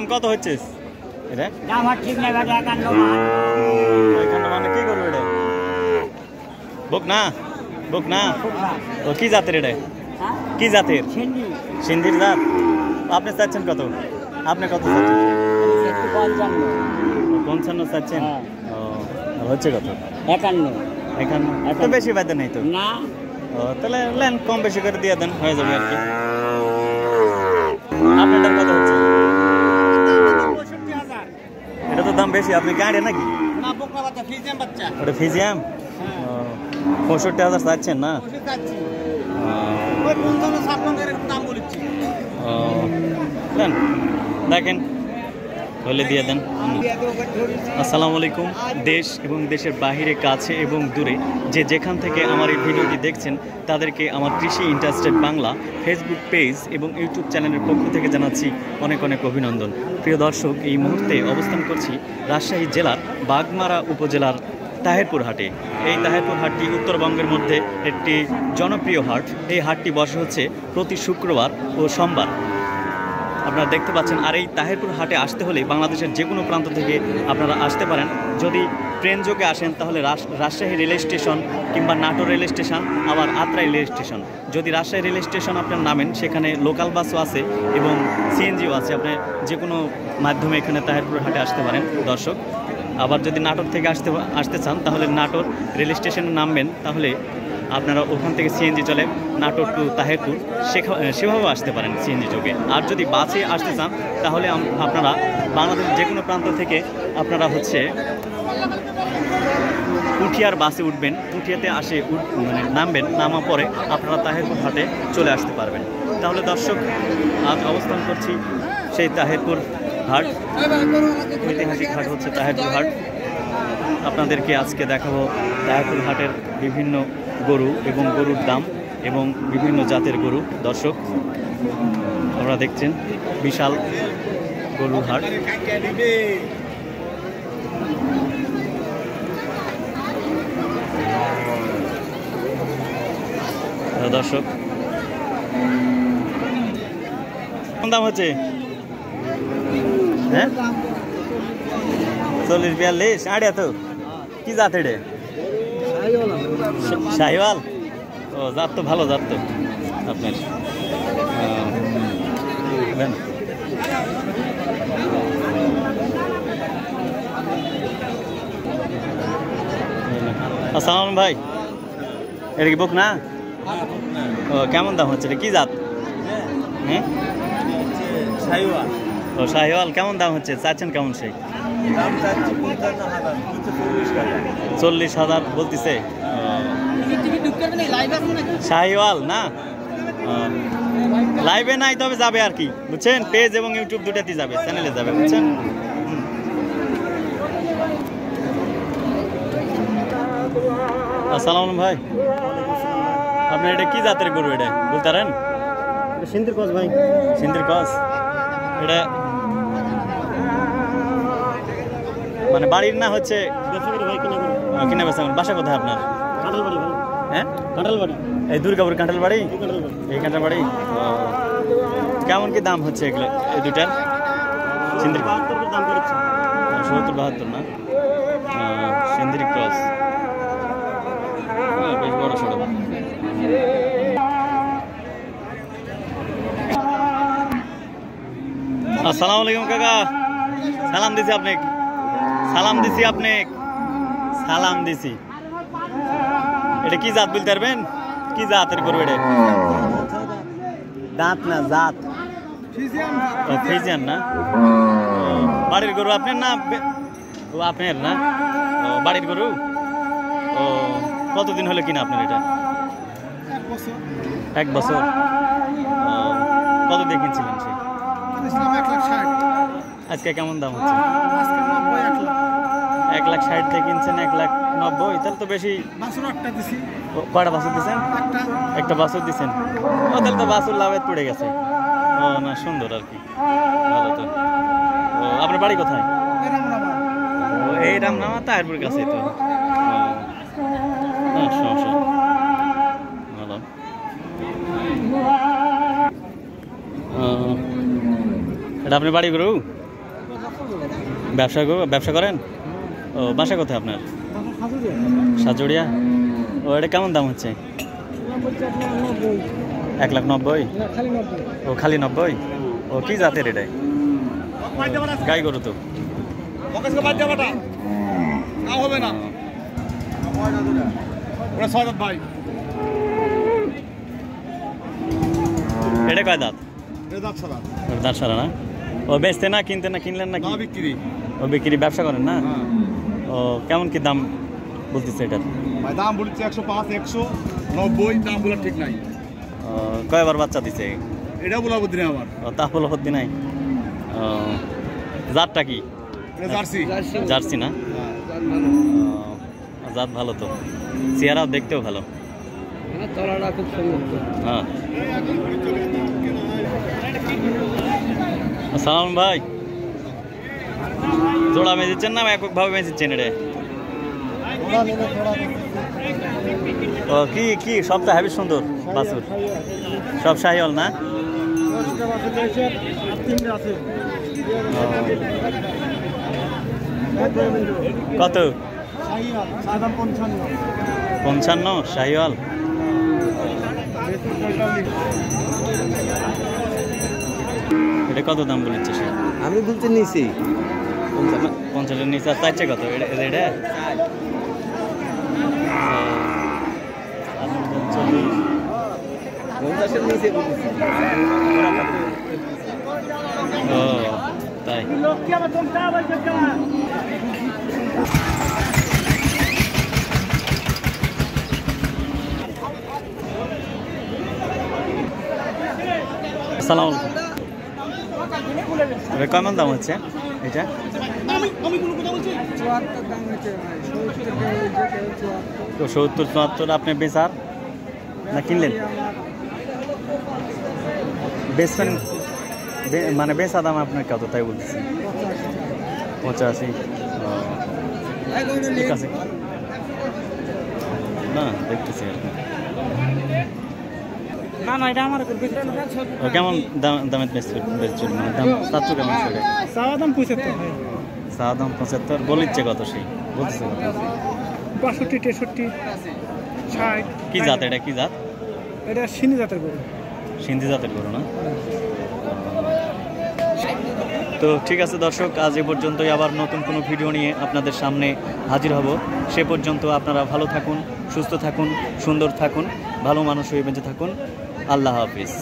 দাম কত হচ্ছে এটা? দাম আর ঠিক নাই ভাই, 51 মানে কি করবে এটা? বুক না বুক না ও কি জাতের এটা? কি জাতের? সিন্ধি সিন্ধির জাত। আপনি চাচ্ছেন কত? আপনি কত চাচ্ছেন? 55 চাচ্ছেন? ও আর হচ্ছে কত? 51 এত বেশি বাদে নেই তো না। ও তাহলে লেন কম বেশি করে দিয়ে দেন, হয়ে যাবে আর কি। আপনারটার কত হচ্ছে? এটা তো দাম বেশি। আপনি গাড়ি নাকি? না, বকনা বাচ্চা, ফিজিয়াম বাচ্চা। ওটা ফিজিয়াম। 65,000 চাচ্ছেন না? ওই 55 এর দাম বলেছি। ও দেন, দেখেন হলে দিয়ে দেন। আসসালামু আলাইকুম। দেশ এবং দেশের বাহিরে, কাছে এবং দূরে যে যেখান থেকে আমার এই ভিডিওটি দেখছেন তাদেরকে আমার কৃষি ইন্টারেস্টেড বাংলা ফেসবুক পেজ এবং ইউটিউব চ্যানেলের পক্ষ থেকে জানাচ্ছি অনেক অনেক অভিনন্দন। প্রিয় দর্শক, এই মুহূর্তে অবস্থান করছি রাজশাহী জেলার বাগমারা উপজেলার তাহেরপুর হাটে। এই তাহেরপুর হাটটি উত্তরবঙ্গের মধ্যে একটি জনপ্রিয় হাট। এই হাটটি বসে হচ্ছে প্রতি শুক্রবার ও সোমবার। আপনারা দেখতে পাচ্ছেন। আর এই তাহেরপুর হাটে আসতে হলে বাংলাদেশের যে কোনো প্রান্ত থেকে আপনারা আসতে পারেন। যদি ট্রেন যোগে আসেন তাহলে রাজশাহী রেল স্টেশন কিংবা নাটোর রেল স্টেশন, আবার আত্রাই রেল স্টেশন। যদি রাজশাহী রেল স্টেশন আপনার নামেন, সেখানে লোকাল বাসও আছে এবং সিএনজিও আছে। আপনি যে কোনো মাধ্যমে এখানে তাহেরপুর হাটে আসতে পারেন দর্শক। আবার যদি নাটোর থেকে আসতে চান তাহলে নাটোর রেল স্টেশনে নামবেন, তাহলে আপনারা ওখান থেকে সিএনজি চলে নাটোর টু তাহেরপুর, সেভাবেও আসতে পারেন সিএনজি যোগে। আর যদি বাসে আসতে চান তাহলে আপনারা বাংলাদেশের যে কোনো প্রান্ত থেকে আপনারা হচ্ছে পুঠিয়ার বাসে উঠবেন। পুঠিয়াতে মানে নামবেন, নামা পরে আপনারা তাহেরপুর হাটে চলে আসতে পারবেন। তাহলে দর্শক, আজ অবস্থান করছি সেই তাহেরপুর হাট। ঐতিহাসিক হাট হচ্ছে তাহেরপুর হাট। আপনাদেরকে আজকে দেখাবো তাহেরপুর হাটের বিভিন্ন গরু এবং গরুর দাম এবং বিভিন্ন জাতের গরু। দর্শক, আপনারা দেখছেন বিশাল গরুর হাট। দর্শক, কোন দাম হচ্ছে? হ্যাঁ, 40-42 আড়িয়া তো কি জাত? এটা শাহিওয়াল। ও জাত তো ভালো জাত তো আপনার। আসসালাম ভাই, এটা কি বুক না? ও কেমন দাম হচ্ছে? এটা কি জাত? হ্যাঁ, শাহিওয়াল। ও শাহিওয়াল। কেমন দাম হচ্ছে? চাচ্ছেন কেমন? সেই 40,000 বলতেছে। শাহিওয়াল না, লাইভে নাই, তবে যাবে আর কি, বুঝছেন? পেজ এবং ইউটিউব দুটাতেই যাবে, চ্যানেলে যাবে, বুঝছেন? আসসালাম ভাই, আপনার এটা কি জাতের গরু? এটা বলতে পারেন? সিন্ধির ক্রস ভাই। সিন্ধির ক্রস। এটা মানে বাড়ির না হচ্ছে কিনা বেচা? বাসা কোথায় আপনার? কাঁঠালবাড়ি ভাই। হ্যাঁ, কাঁঠালবাড়ি। এই দুর্গাপুর কাঁঠাল বাড়ি? এই কাঁঠাল বাড়ি। কেমন কি দাম হচ্ছে এগুলো এই দুটার? সিন্ধির 72 দাম করেছে। 70-72 না? সিন্ধির ক্রস, বেশ বড় সড়ো। আসসালামু আলাইকুম কাকা, সালাম দিছি আপনি, সালাম দিছি আপনি, সালাম দিছি। এটা কি জাত বলতে পারবেন? কি জাতের গরু এটা? দাঁত না জাত? ফ্রিজিয়ান না? বাড়ির গরু আপনার না? ও আপনার না? ও বাড়ির গরু। ও কতদিন হলো কিনা আপনার এটা? 1 বছর। কত দিয়ে কিনছিলেন সে? 1,60,000। আজকে কেমন দাম হচ্ছে? 1,60,000 দিয়ে কিনছেন, 1,90,000। তাহলে তো বেশি। কয়টা বাছুর দিচ্ছেন? একটা বাছুর দিচ্ছেন। ও তাহলে তো বাছুর লাভে পড়ে গেছে। ও না, সুন্দর আর কি, ভালো তো। ও আপনার বাড়ি কোথায়? ও এই রামনামা তাহেরপুর কাছে তো। সমস্যা ভালো। এটা আপনার বাড়ি গরু? ব্যবসা করেন? ও বাসা কোথায় আপনার? সাজুড়িয়া। ও এটা কেমন দাম হচ্ছে? 1,90,000। ও খালি 90? ও কি জাতের এটাই? গাই গরু তো। এটা কয় দাঁত? দাঁত সারা না? ও বেচতে না কিনতে না কিনলেন না কি? বিক্রি। ও বিক্রি ব্যবসা করেন না? ও কেমন কি দাম বলতেছে এটার? দাম বলছে 105, 190, দাম বলা ঠিক নাই। কয়বার বাচ্চা দিছে? এটা বলা বুদ্ধি নেই আমার। ও তা বলা হদ্দি নাই। ও জাতটা কি? জার্সি। জার্সি না? জাত ভালো তো, চেহারাও দেখতেও ভালো। খুব সুন্দর। হ্যাঁ। আসসালাম ভাই, জোড়া মেজেছেন না এককভাবে মেজেছেন? এটা ও কি কি সবটা হেবি সুন্দর বাছুর, সব শাহিওয়াল না? কত? 55 শাহিওয়াল। এটা কত দাম বলেছে সে? আমি বলতে নিছি 50 নিচে। আর চাইছে কত এটা? ও তাই। আসসালামু আলাইকুম। কেমন দাম হচ্ছে এটা? 70-74। আপনি বেচার না কিনলেন? বেচবেন মানে বেচা দাম আপনার কত তাই বলতেছি? 85। ঠিক আছে না, দেখতেছি আর কি। না না এটা আমার কেমন দামে বেচছেন? মানে দাম চাচ্ছ কেমন সেটা? চাওয়া দাম 75। চাওয়া দাম 75। বলিচ্ছে কত সেই? বলতেছে কত? 65, 63, 60। কি জাত এটা? কি জাত? এটা সিন্ধি জাতের গরু। সিন্ধি জাতের গরু না? তো ঠিক আছে দর্শক, আজ এ পর্যন্তই। আবার নতুন কোনো ভিডিও নিয়ে আপনাদের সামনে হাজির হব। সে পর্যন্ত আপনারা ভালো থাকুন, সুস্থ থাকুন, সুন্দর থাকুন, ভালো মানুষ হয়ে বেঁচে থাকুন। আল্লাহ হাফিজ।